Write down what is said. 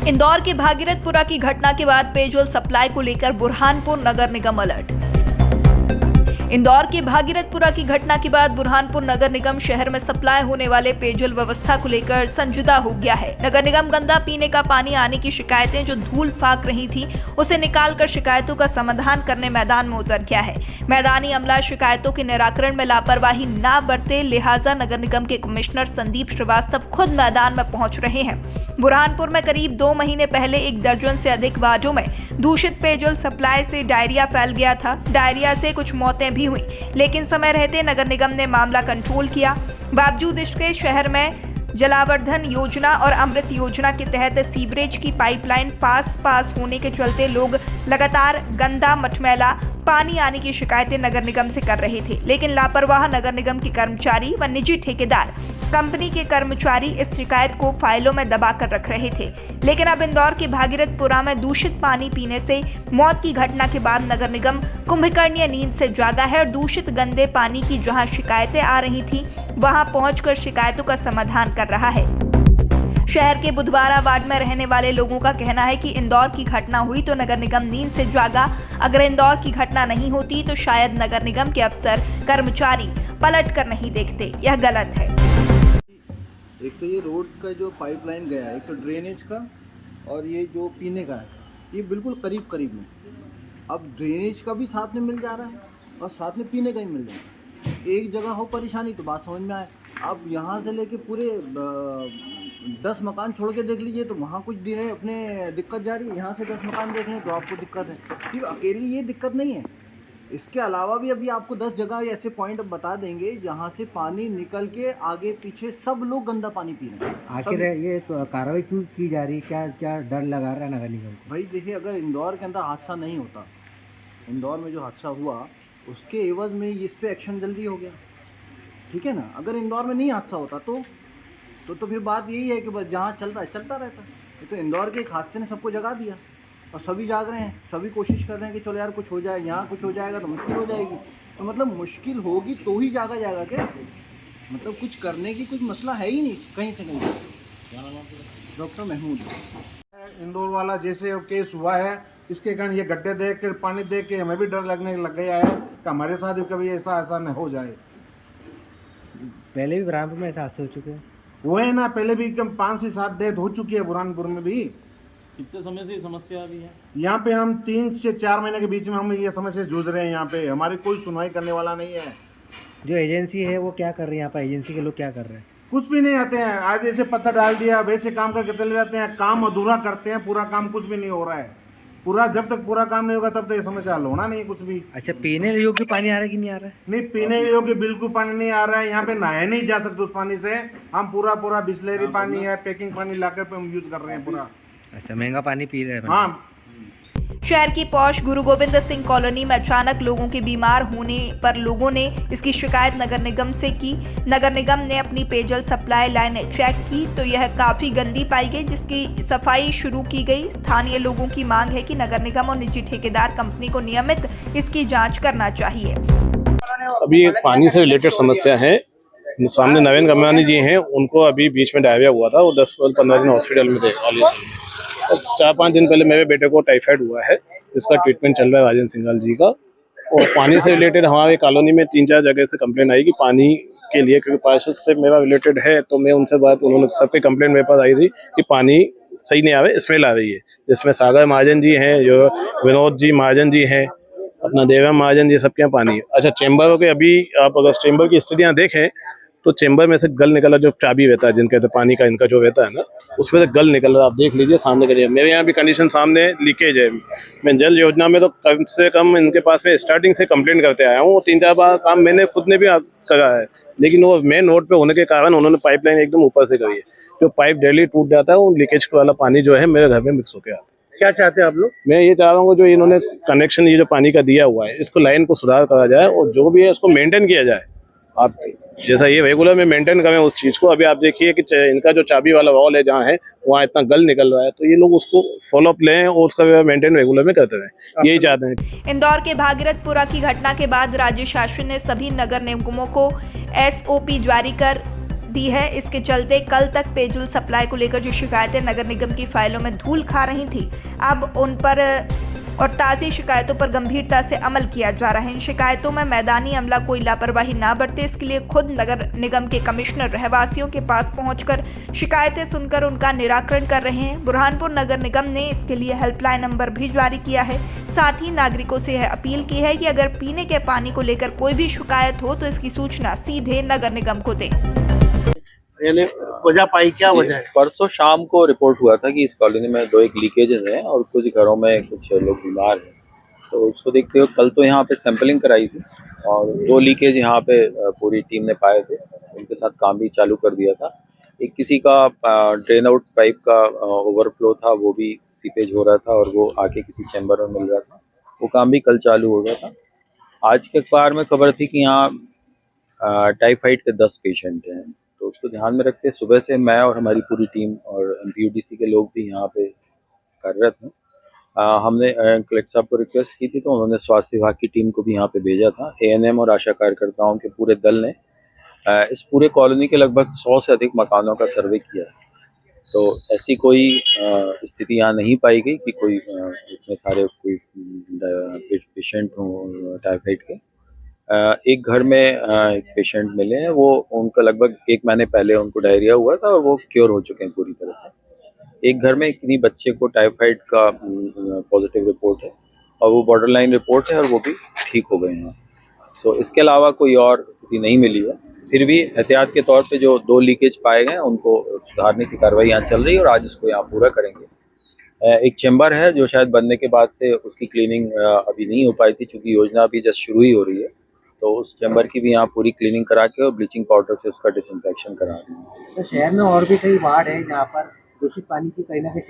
इंदौर के भागीरथपुरा की घटना के बाद पेयजल सप्लाई को लेकर बुरहानपुर नगर निगम अलर्ट। इंदौर के भागीरथपुरा की घटना के बाद बुरहानपुर नगर निगम शहर में सप्लाई होने वाले पेयजल व्यवस्था को लेकर संजीदा हो गया है। नगर निगम गंदा पीने का पानी आने की शिकायतें जो धूल फाक रही थी, उसे निकालकर शिकायतों का समाधान करने मैदान में उतर गया है। मैदानी अमला शिकायतों के निराकरण में लापरवाही ना बरते, लिहाजा नगर निगम के कमिश्नर संदीप श्रीवास्तव खुद मैदान में पहुंच रहे हैं। बुरहानपुर में करीब 2 महीने पहले 1 दर्जन से अधिक वार्डों में दूषित पेयजल सप्लाई से डायरिया फैल गया था। डायरिया से कुछ मौतें भी हुई, लेकिन समय रहते नगर निगम ने मामला कंट्रोल किया। बावजूद इसके शहर में जलावर्धन योजना और अमृत योजना के तहत सीवरेज की पाइपलाइन पास होने के चलते लोग लगातार गंदा मटमैला पानी आने की शिकायतें नगर निगम से कर रहे थे, लेकिन लापरवाह नगर निगम के कर्मचारी व निजी ठेकेदार कंपनी के कर्मचारी इस शिकायत को फाइलों में दबा कर रख रहे थे। लेकिन अब इंदौर के भागीरथपुरा में दूषित पानी पीने से मौत की घटना के बाद नगर निगम कुंभकर्णीय नींद से जागा है और दूषित गंदे पानी की जहां शिकायतें आ रही थी, वहां पहुंचकर शिकायतों का समाधान कर रहा है। शहर के बुधवारा वार्ड में रहने वाले लोगों का कहना है कि इंदौर की घटना हुई तो नगर निगम नींद से जागा। अगर इंदौर की घटना नहीं होती तो शायद नगर निगम के अफसर कर्मचारी पलट कर नहीं देखते। यह गलत है। एक तो ये रोड का जो पाइपलाइन गया है, एक तो ड्रेनेज का और ये जो पीने का है, ये बिल्कुल करीब करीब में। अब ड्रेनेज का भी साथ में मिल जा रहा है और साथ में पीने का ही मिल जा रहा है। एक जगह हो परेशानी तो बात समझ में आए। अब यहाँ से लेके पूरे 10 मकान छोड़ के देख लीजिए तो वहाँ कुछ दिन अपने दिक्कत जा रही है। यहाँ से 10 मकान देख लें तो आपको दिक्कत है। सिर्फ अकेली ये दिक्कत नहीं है, इसके अलावा भी अभी आपको 10 जगह ऐसे पॉइंट बता देंगे जहाँ से पानी निकल के आगे पीछे सब लोग गंदा पानी पी रहे हैं। आखिर ये तो कार्रवाई क्यों की जा रही है? क्या डर लगा रहा है नगर निगम को? भाई देखिए, अगर इंदौर के अंदर हादसा नहीं होता, इंदौर में जो हादसा हुआ उसके एवज में इस पे एक्शन जल्दी हो गया, ठीक है ना। अगर इंदौर में नहीं हादसा होता तो फिर बात यही है कि बस जहाँ चल रहा है चलता रहता। तो इंदौर के एक हादसे ने सबको जगा दिया और सभी जाग रहे हैं, सभी कोशिश कर रहे हैं कि चलो यार कुछ हो जाए, यहाँ कुछ हो जाएगा तो मुश्किल हो जाएगी। तो मतलब मुश्किल होगी तो ही जागा जाएगा क्या? मतलब कुछ करने की कुछ मसला है ही नहीं कहीं से कहीं। डॉक्टर महमूद इंदौर वाला जैसे केस हुआ है, इसके कारण ये गड्ढे देख कर पानी देख के हमें भी डर लगने लग गया है कि हमारे साथ भी कभी ऐसा न हो जाए। पहले भी बुरहानपुर में ऐसा हादसे हो चुके हैं? वो है ना, पहले भी 5 से 7 डेथ हो चुकी है बुरहानपुर में भी। कितने समय से ये समस्या आ रही है? यहाँ पे हम 3 से 4 महीने के बीच में हम ये समस्या जूझ रहे हैं। यहाँ पे हमारी कोई सुनवाई करने वाला नहीं है। जो एजेंसी है वो क्या कर रही है? यहाँ पर एजेंसी के लोग क्या कर रहे हैं? कुछ भी नहीं आते हैं। आज ऐसे पत्थर डाल दिया, वैसे काम करके चले जाते हैं। काम अधूरा करते हैं, पूरा काम कुछ भी नहीं हो रहा है। पूरा जब तक पूरा काम नहीं होगा तब तक ये समस्या हल होना नहीं है कुछ भी। अच्छा, पीने योग्य पानी आ रहा है कि नहीं आ रहा है? नहीं, पीने योग्य बिल्कुल पानी नहीं आ रहा है। यहाँ पे नहाया नहीं जा सकते उस पानी से। हम पूरा बिस्लेरी पानी है, पैकिंग पानी लाकर हम यूज कर रहे हैं पूरा। अच्छा, महंगा पानी पी रहे हैं। हाँ। शहर की पौष गुरु गोविंद सिंह कॉलोनी में अचानक लोगों के बीमार होने पर लोगों ने इसकी शिकायत नगर निगम से की। नगर निगम ने अपनी पेयजल सप्लाई लाइनें चेक की तो यह काफी गंदी पाई गई, जिसकी सफाई शुरू की गई। स्थानीय लोगों की मांग है कि नगर निगम और निजी ठेकेदार कंपनी को नियमित इसकी जाँच करना चाहिए। अभी एक पानी से रिलेटेड समस्या है। सामने नवीन गमयानी जी हैं, उनको अभी बीच में डायरिया हुआ था। वो 10-15 दिन हॉस्पिटल में थे। 4-5 दिन पहले मेरे बेटे को टाइफाइड हुआ है, जिसका ट्रीटमेंट चल रहा है राजेंद्र सिंघाल जी का। और पानी से रिलेटेड हमारे कॉलोनी में 3-4 जगह से कंप्लेंट आई कि पानी के लिए, क्योंकि पार्षद से मेरा रिलेटेड है तो मैं उनसे बात, उन्होंने सबके कंप्लेंट मेरे पास आई थी कि पानी सही नहीं आ रहा है, स्मेल आ रही है। जिसमें सागर महाजन जी हैं, जो विनोद जी महाजन जी हैं, अपना देवा महाजन जी, सबके यहाँ पानी है। अच्छा, चैम्बरों के अभी आप अगर चैम्बर की स्थितियाँ देखें तो चैम्बर में से गल निकला, जो चाबी रहता है जिनके कहते पानी का, इनका जो रहता है ना, उसमें से गल निकल रहा है। आप देख लीजिए सामने करिए। मेरे यहाँ भी कंडीशन सामने लीकेज है। मैं जल योजना में तो कम से कम इनके पास में स्टार्टिंग से कंप्लेंट करते आया हूँ। 3-4 बार काम मैंने खुद ने भी करा है, लेकिन वो मेन रोड पे होने के कारण उन्होंने पाइपलाइन एकदम ऊपर से करी है। जो पाइप डेली टूट जाता है, वो लीकेज वाला पानी जो है मेरे घर में मिक्स होकर आता है। क्या चाहते हैं आप लोग? मैं ये चाह रहा हूँ जो इन्होंने कनेक्शन ये जो पानी का दिया हुआ है, इसको लाइन को सुधार करा जाए और जो भी है इसको मेंटेन किया जाए। आप जैसा ये रेगुलर में मेंटेन करें उस चीज़ को। अभी आप देखिए कि इनका जो चाबी वाला वॉल है जहाँ है, वहाँ इतना गल निकल रहा है, तो ये लोग उसको फॉलोअप लें और उसका मेंटेन रेगुलर में करते रहें, यही चाहते हैं। इंदौर के भागीरथपुरा की घटना के बाद राज्य शासन ने सभी नगर निगमों को SOP जारी कर दी है। इसके चलते कल तक पेयजल सप्लाई को लेकर जो शिकायतें नगर निगम की फाइलों में धूल खा रही थी, अब उन पर और ताज़ी शिकायतों पर गंभीरता से अमल किया जा रहा है। इन शिकायतों में मैदानी अमला कोई लापरवाही ना बरते, इसके लिए खुद नगर निगम के कमिश्नर रहवासियों के पास पहुंचकर शिकायतें सुनकर उनका निराकरण कर रहे हैं। बुरहानपुर नगर निगम ने इसके लिए हेल्पलाइन नंबर भी जारी किया है। साथ ही नागरिकों से यह अपील की है कि अगर पीने के पानी को लेकर कोई भी शिकायत हो तो इसकी सूचना सीधे नगर निगम को दें। यानी वजह पाई, क्या वजह है? परसों शाम को रिपोर्ट हुआ था कि इस कॉलोनी में 2 लीकेजेस हैं और कुछ घरों में कुछ लोग बीमार हैं, तो उसको देखते हुए कल तो यहाँ पे सैंपलिंग कराई थी और 2 लीकेज यहाँ पे पूरी टीम ने पाए थे, उनके साथ काम भी चालू कर दिया था। एक किसी का ड्रेन आउट पाइप का ओवरफ्लो था, वो भी सीपेज हो रहा था और वो आके किसी चैम्बर में मिल रहा था, वो काम भी कल चालू हो गया था। आज के अखबार में खबर थी कि यहाँ टाइफाइड के 10 पेशेंट हैं, तो उसको ध्यान में रखते सुबह से मैं और हमारी पूरी टीम और MPUDC के लोग भी यहाँ पे कार्यरत हैं। हमने कलेक्टर साहब को रिक्वेस्ट की थी, तो उन्होंने स्वास्थ्य विभाग की टीम को भी यहाँ पे भेजा था। ANM और आशा कार्यकर्ताओं के पूरे दल ने इस पूरे कॉलोनी के लगभग 100 से अधिक मकानों का सर्वे किया, तो ऐसी कोई स्थिति यहाँ नहीं पाई गई कि कोई इतने सारे कोई पेशेंट हों टाइफाइड के। एक घर में एक पेशेंट मिले हैं, वो उनका लगभग 1 महीने पहले उनको डायरिया हुआ था और वो क्योर हो चुके हैं पूरी तरह से। एक घर में किन्हीं बच्चे को टाइफाइड का पॉजिटिव रिपोर्ट है और वो बॉर्डरलाइन रिपोर्ट है और वो भी ठीक हो गए हैं। सो इसके अलावा कोई और स्थिति नहीं मिली है। फिर भी एहतियात के तौर पे जो 2 लीकेज पाए गए उनको सुधारने की कार्रवाई यहाँ चल रही है और आज इसको यहाँ पूरा करेंगे। एक चैम्बर है जो शायद बनने के बाद से उसकी क्लीनिंग अभी नहीं हो पाई थी, क्योंकि योजना अभी जस्ट शुरू ही हो रही है, तो उस चैम्बर की भी यहाँ पूरी क्लीनिंग करा के और ब्लीचिंग पाउडर से उसका डिसइंफेक्शन करा रही है। तो शहर में और भी कई वार्ड है जहाँ पर दूषित पानी की कहीं ना कहीं